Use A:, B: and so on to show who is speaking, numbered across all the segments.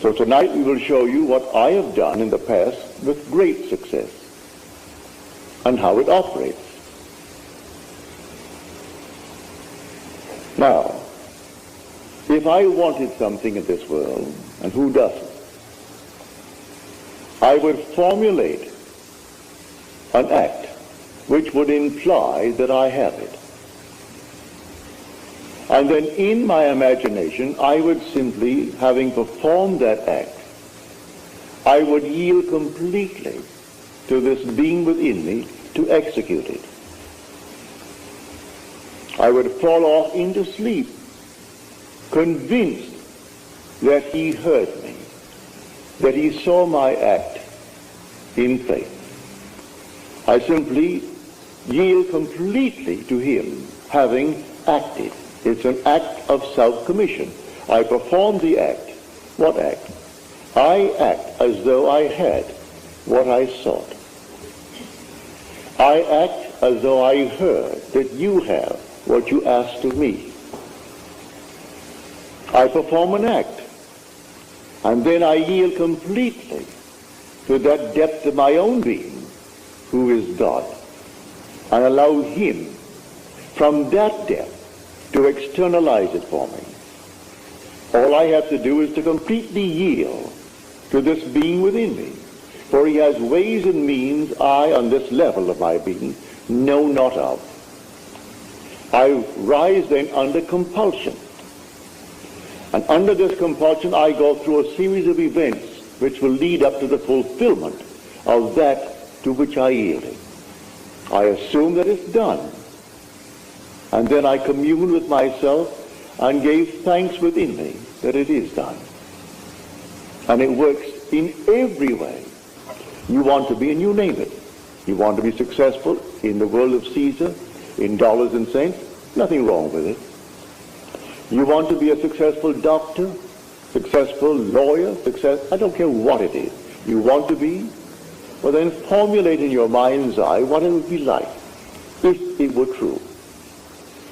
A: So tonight we will show you what I have done in the past with great success and how it operates. Now, if I wanted something in this world, and who doesn't, I would formulate an act which would imply that I have it. And then in my imagination, I would simply, having performed that act, I would yield completely to this being within me to execute it. I would fall off into sleep, convinced that he heard me, that he saw my act in faith. I simply yield completely to him, having acted. It's an act of self-commission. I perform the act. What act? I act as though I had what I sought. I act as though I heard that you have what you asked of me. I perform an act, and then I yield completely to that depth of my own being, who is God, and allow him from that depth to externalize it for me. All I have to do is to completely yield to this being within me, for he has ways and means I, on this level of my being, know not of. I rise then under compulsion. And under this compulsion, I go through a series of events which will lead up to the fulfillment of that to which I yielded. I assume that it's done. And then I commune with myself and gave thanks within me that it is done. And it works in every way. You want to be, and you name it. You want to be successful in the world of Caesar, in dollars and cents, nothing wrong with it. You want to be a successful doctor, successful lawyer, I don't care what it is. You want to be, well then formulate in your mind's eye what it would be like if it were true.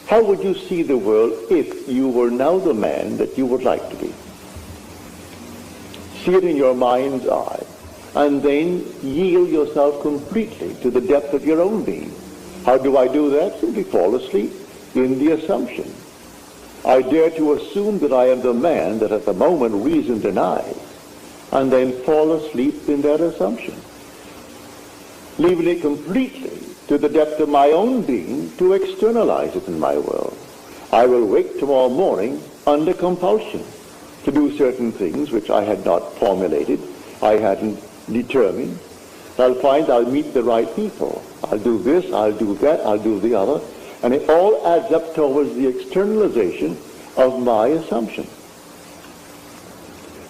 A: How would you see the world if you were now the man that you would like to be? See it in your mind's eye, and then yield yourself completely to the depth of your own being. How do I do that? Simply fall asleep in the assumption. I dare to assume that I am the man that at the moment reason denies, and then fall asleep in that assumption, leaving it completely to the depth of my own being to externalize it in my world. I will wake tomorrow morning under compulsion to do certain things which I had not formulated, I hadn't determined. I'll find I'll meet the right people. I'll do this, I'll do that, I'll do the other. And it all adds up towards the externalization of my assumption.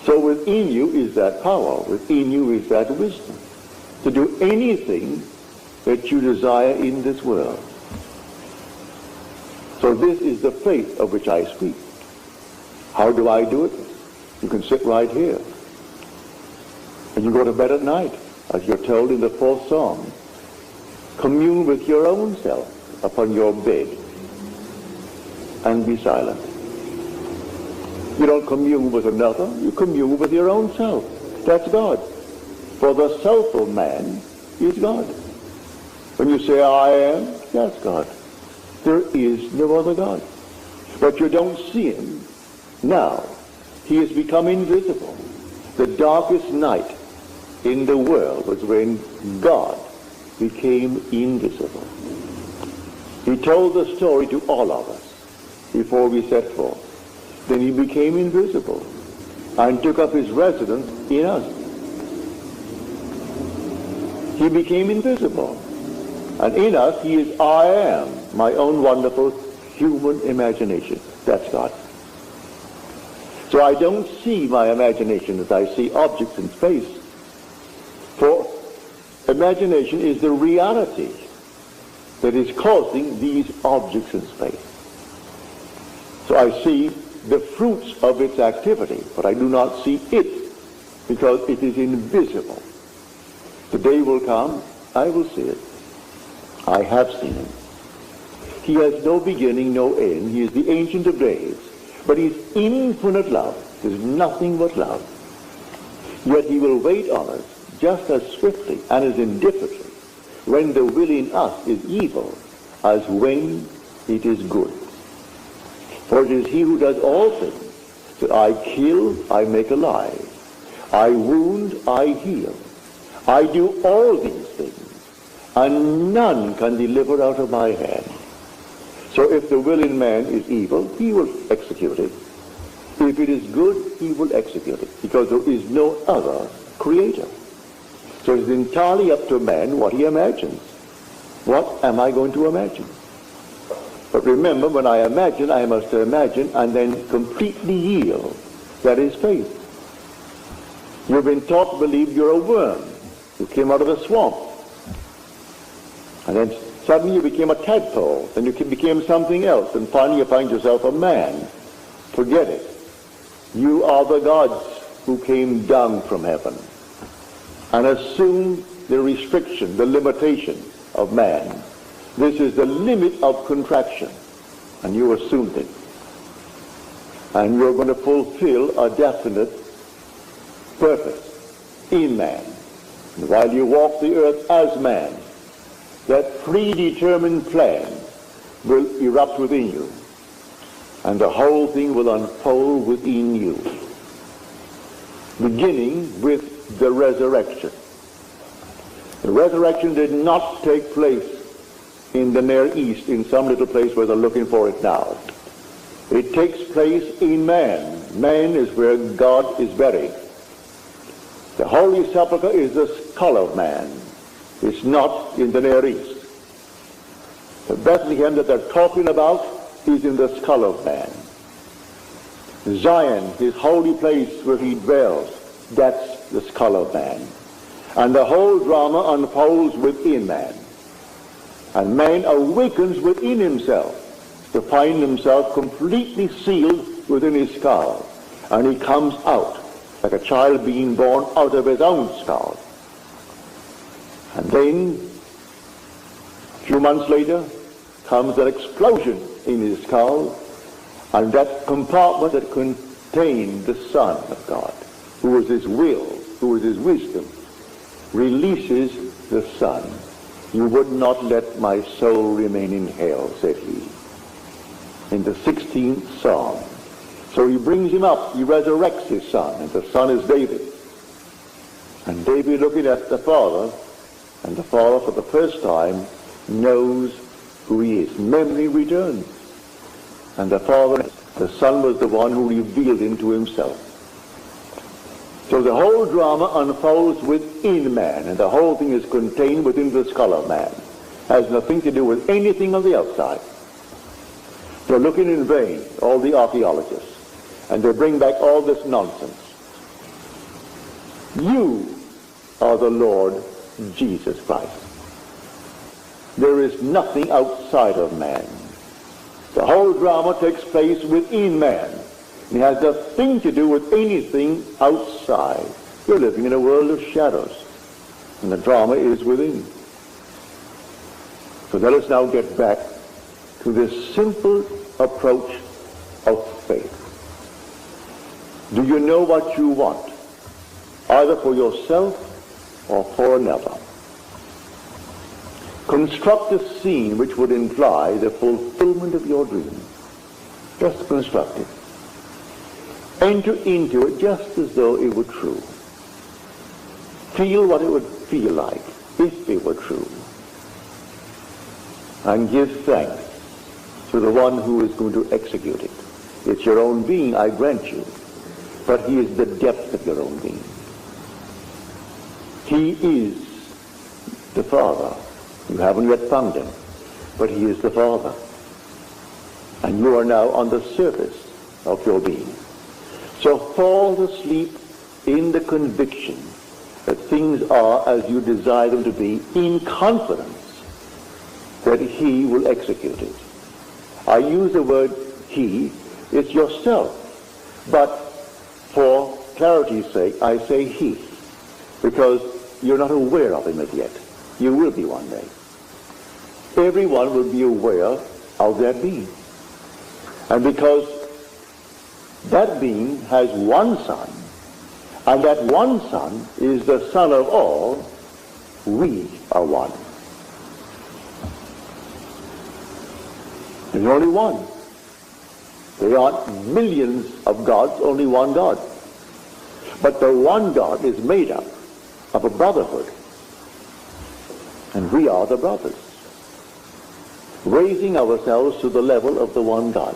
A: So within you is that power, within you is that wisdom to do anything that you desire in this world. So this is the faith of which I speak. How do I do it? You can sit right here. And you go to bed at night, as you're told in the 4th Psalm. Commune with your own self upon your bed and be silent. You don't commune with another, you commune with your own self. That's God. For the self of man is God. When you say, I am, that's God. There is no other God. But you don't see him now. He has become invisible. The darkest night in the world was when God became invisible. He told the story to all of us before we set forth. Then he became invisible and took up his residence in us. He became invisible. And in us, he is I am, my own wonderful human imagination. That's God. So I don't see my imagination as I see objects in space. For imagination is the reality that is causing these objects in space. So I see the fruits of its activity, but I do not see it because it is invisible. The day will come, I will see it. I have seen him. He has no beginning, no end. He is the Ancient of Days. But he's infinite love. There's nothing but love. Yet he will wait on us just as swiftly and as indifferently when the will in us is evil as when it is good. For it is he who does all things, that I kill, I make alive. I wound, I heal. I do all these things, and none can deliver out of my hand. So if the will in man is evil, he will execute it. If it is good, he will execute it, because there is no other creator. So it's entirely up to man what he imagines. What am I going to imagine? But remember, when I imagine, I must imagine and then completely yield. That is faith. You've been taught to believe you're a worm. You came out of a swamp. And then suddenly you became a tadpole. Then you became something else. And finally you find yourself a man. Forget it. You are the gods who came down from heaven and assumed the restriction, the limitation of man. This is the limit of contraction, and you assumed it. And you're going to fulfill a definite purpose in man. And while you walk the earth as man, that predetermined plan will erupt within you, and the whole thing will unfold within you, beginning with the resurrection. The resurrection did not take place in the Near East, in some little place where they're looking for it now. It takes place in man. Man is where God is buried. The Holy Sepulchre is the skull of man. It's not in the Near East. The Bethlehem that they're talking about is in the skull of man. Zion, his holy place where he dwells, that's the skull of man. And the whole drama unfolds within man. And man awakens within himself to find himself completely sealed within his skull. And he comes out like a child being born out of his own skull. And then, a few months later, comes an explosion in his skull, and that compartment that contained the Son of God, who was his will, who was his wisdom, releases the Son. You would not let my soul remain in hell, said he, in the 16th Psalm. So he brings him up, he resurrects his son, and the son is David. And David looking at the Father, and the Father for the first time knows who he is. Memory returns. And the Father, the Son was the one who revealed him to himself. So the whole drama unfolds within man, and the whole thing is contained within the skull of man. Has nothing to do with anything on the outside. They're looking in vain, all the archaeologists, and they bring back all this nonsense. You are the Lord Jesus Christ. There is nothing outside of man. The whole drama takes place within man. It has nothing to do with anything outside. You're living in a world of shadows, and the drama is within. So let us now get back to this simple approach of faith. Do you know what you want, either for yourself or for another? Construct a scene which would imply the fulfillment of your dream. Just construct it. Enter into it just as though it were true. Feel what it would feel like if it were true. And give thanks to the one who is going to execute it. It's your own being, I grant you, but he is the depth of your own being. He is the Father. You haven't yet found him, but he is the Father. And you are now on the surface of your being. So fall asleep in the conviction that things are as you desire them to be, in confidence that he will execute it. I use the word he, it's yourself. But for clarity's sake, I say he, because you're not aware of him as yet. You will be one day. Everyone will be aware of that being. And because that being has one son, And that one Son is the Son of all. We are one. There's only one. There aren't millions of gods, only one God. But the one God is made up of a brotherhood. And we are the brothers, raising ourselves to the level of the one God.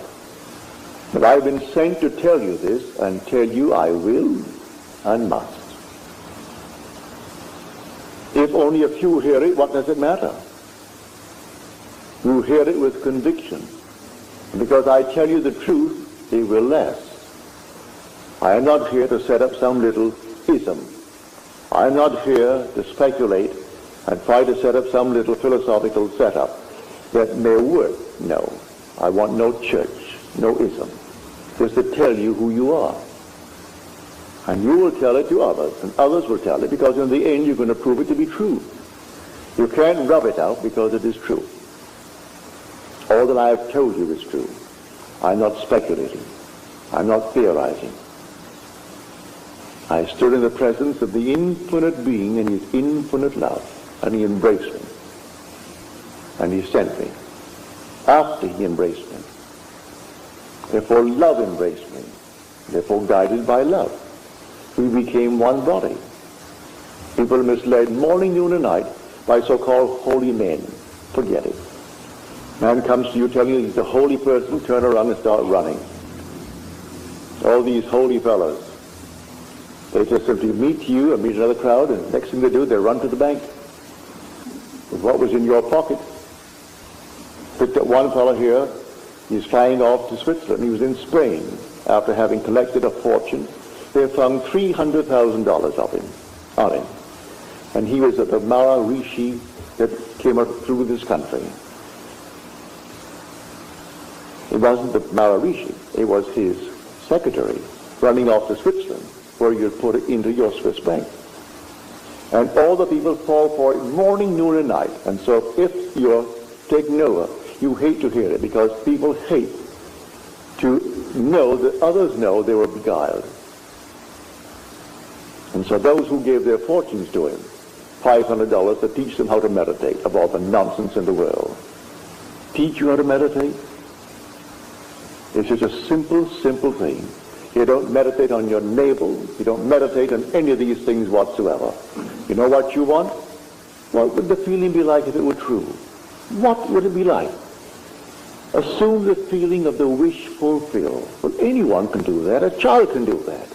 A: But I've been sent to tell you this, and tell you I will and must. If only a few hear it, what does it matter? You hear it with conviction. Because I tell you the truth, it will last. I am not here to set up some little ism. I am not here to speculate and try to set up some little philosophical setup that may work. No. I want no church, no ism. Just to tell you who you are. And you will tell it to others, and others will tell it, because in the end you're going to prove it to be true. You can't rub it out because it is true. All that I have told you is true. I'm not speculating. I'm not theorizing. I stood in the presence of the infinite being and his infinite love, and he embraced me. And he sent me after he embraced me. Therefore love embraced me. Therefore guided by love, we became one body. People are misled morning, noon, and night by so-called holy men. Forget it. Man comes to you telling you he's a holy person, turn around and start running. All these holy fellows, they just simply meet you and meet another crowd, and next thing they do, they run to the bank with what was in your pocket. Picked up one fellow here, he's flying off to Switzerland. He was in Spain after having collected a fortune. They found $300,000 on him. And he was at the Maharishi that came up through this country. It wasn't the Maharishi, it was his secretary running off to Switzerland, where you'd put it into your Swiss bank. And all the people fall for it morning, noon, and night. And so if you're taking Noah, you hate to hear it, because people hate to know that others know they were beguiled. And so those who gave their fortunes to him, $500 to teach them how to meditate, of all the nonsense in the world. Teach you how to meditate? It's just a simple, simple thing. You don't meditate on your navel. You don't meditate on any of these things whatsoever. You know what you want? What would the feeling be like if it were true? What would it be like? Assume the feeling of the wish fulfilled. Well, anyone can do that. A child can do that.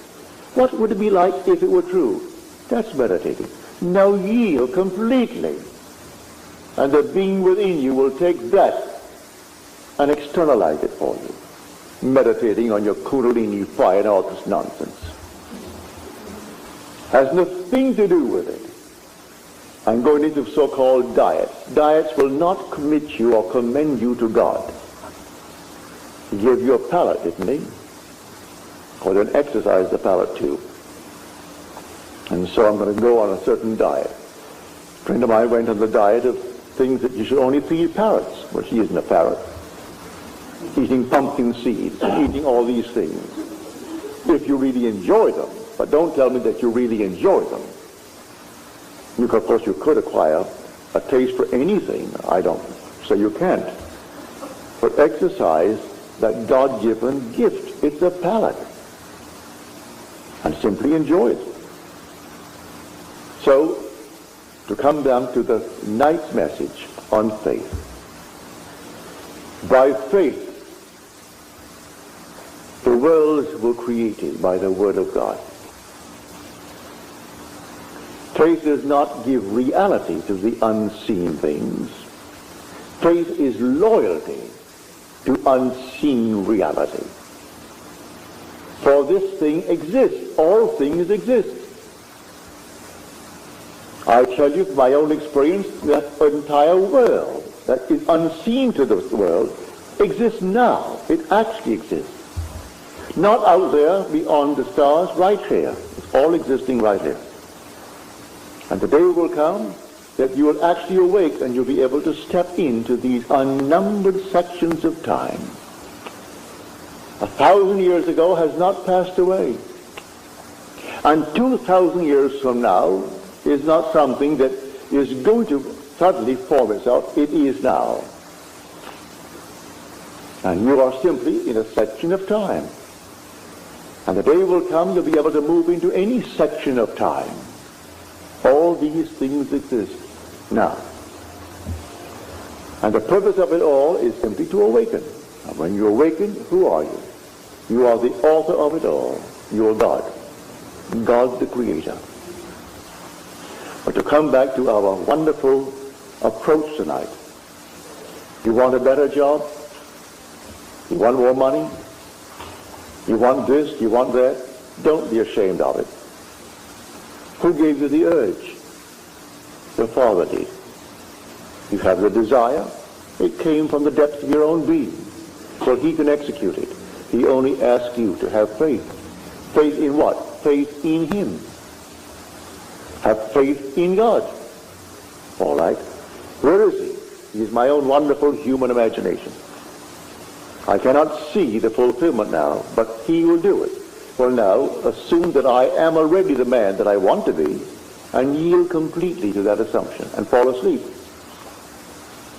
A: What would it be like if it were true? That's meditating. Now yield completely. And the being within you will take that and externalize it for you. Meditating on your Kundalini fire and all this nonsense. Has nothing to do with it. I'm going into so-called diets. Diets will not commit you or commend you to God. He gave you a palate, didn't he? Or then exercise the palate too. And so I'm going to go on a certain diet. A friend of mine went on the diet of things that you should only feed parrots. Well, she isn't a parrot. Eating pumpkin seeds, eating all these things. If you really enjoy them, but don't tell me that you really enjoy them. You, of course, you could acquire a taste for anything. I don't say you can't. But exercise that God-given gift. It's a palate. And simply enjoy it. So, to come down to the night's message on faith. By faith, the worlds were created by the Word of God. Faith does not give reality to the unseen things. Faith is loyalty to unseen reality. For this thing exists. All things exist. I tell you from my own experience that the entire world that is unseen to the world exists now. It actually exists. Not out there beyond the stars, right here. It's all existing right here. And the day will come that you will actually awake and you'll be able to step into these unnumbered sections of time. 1,000 years ago has not passed away. And 2,000 years from now is not something that is going to suddenly form itself. It is now. And you are simply in a section of time. And the day will come you'll be able to move into any section of time. All these things exist now. And the purpose of it all is simply to awaken. And when you awaken, who are you? You are the author of it all. You are God. God the Creator. But to come back to our wonderful approach tonight. You want a better job? You want more money? You want this? You want that? Don't be ashamed of it. Who gave you the urge? Your Father did. You have the desire. It came from the depths of your own being. So He can execute it. He only asks you to have faith. Faith in what? Faith in Him. Have faith in God. All right. Where is He? He is my own wonderful human imagination. I cannot see the fulfillment now, but He will do it. Well now, assume that I am already the man that I want to be, and yield completely to that assumption, and fall asleep.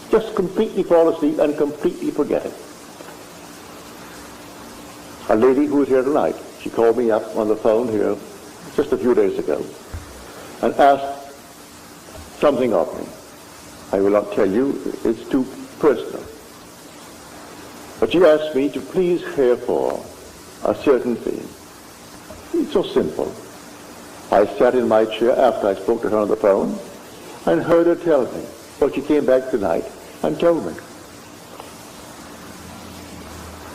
A: Just completely fall asleep and completely forget it. A lady who is here tonight, she called me up on the phone here just a few days ago, and asked something of me. I will not tell you, it's too personal. But she asked me to please care for a certain thing. It's so simple. I sat in my chair after I spoke to her on the phone and heard her tell me. Well, she came back tonight and told me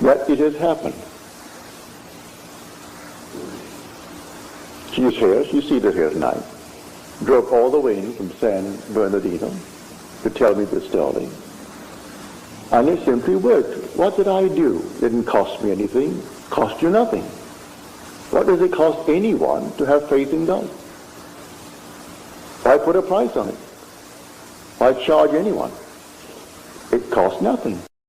A: that it has happened. She is here. She's seated here tonight. Drove all the way in from San Bernardino to tell me this story. And it simply worked. What did I do? It didn't cost me anything. Cost you nothing. What does it cost anyone to have faith in God? Why put a price on it? Why charge anyone? It costs nothing.